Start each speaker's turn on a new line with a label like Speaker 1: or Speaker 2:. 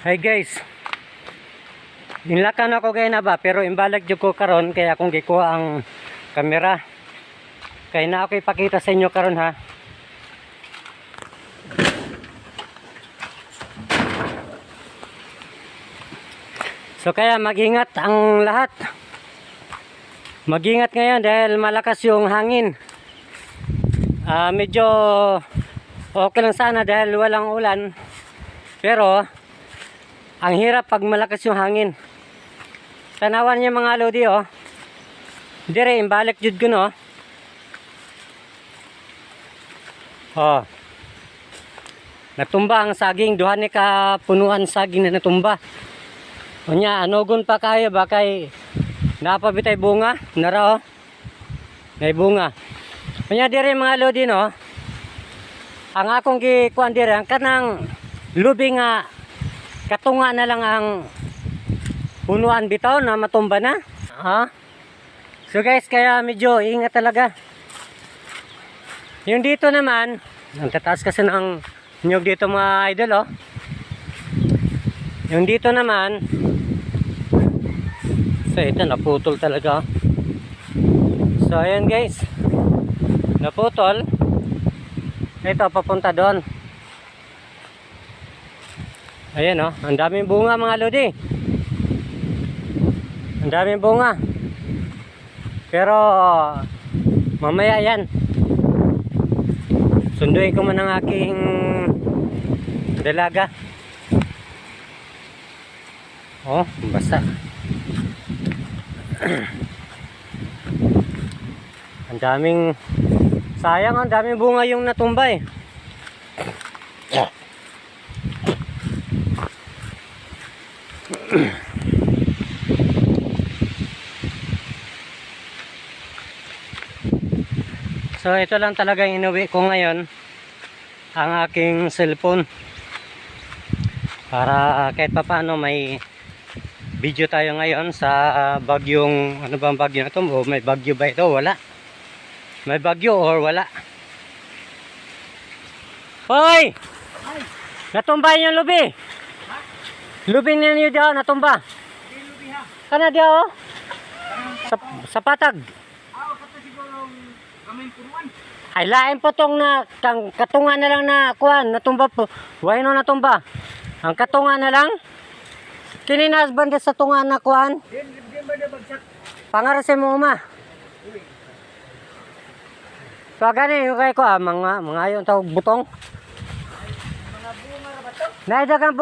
Speaker 1: Hi guys. Inlakan ako kay na ba pero imbalag jud ko karon kaya akong gikuha ang kamera. Kay na ako ipakita sa inyo karon ha. So kaya mag-ingat ang lahat. Mag-ingat ngayon dahil malakas yung hangin. Medyo okay lang sana dahil walang ulan. Pero ang hirap pag malakas yung hangin. Tanawan niya mga lodi oh. Dire imbalik jud ko no. Oh. Natumba ang saging, duha ni ka punuan saging na natumba. Unya anogon pa kayo ba kay napabitay bunga, nara oh. May bunga. Unya dire mga lodi no. Ang akong gikuan dire ang kanang lubi nga katunga na lang ang punuan bitaw na matumba na. Ha? So guys, kaya medyo ingat talaga. Yung dito naman, ang tataas kasi ng nyug dito mga idol oh. Yung dito naman, so ito naputol talaga. So ayan guys, naputol. Ito papunta doon. Ayan oh, ang daming bunga mga lodi. Ang daming bunga. Pero mamaya yan. Sunduin ko man ang aking dalaga. Oh, basa. Ang daming sayang, ang daming bunga yung natumba eh. So ito lang talaga inuwi ko ngayon, ang aking cellphone, para kahit papaano may video tayo ngayon sa bagyong, ano bang bagyo na ito? O may bagyo ba ito? Wala. May bagyo or wala? Hoy! Natumba yung lubi. Lubi ninyo diyan, natumba. Kana diyan oh? Sa patag. Ay lain po tong na katunga na lang na kuan, natumba po. Why no natumba? Ang katunga na lang. Kininas banda sa tunga na kuan. Pangarase mo ma. So gani yung kay ko mga yung tawag butong. Mga bunga ba to? Naidagang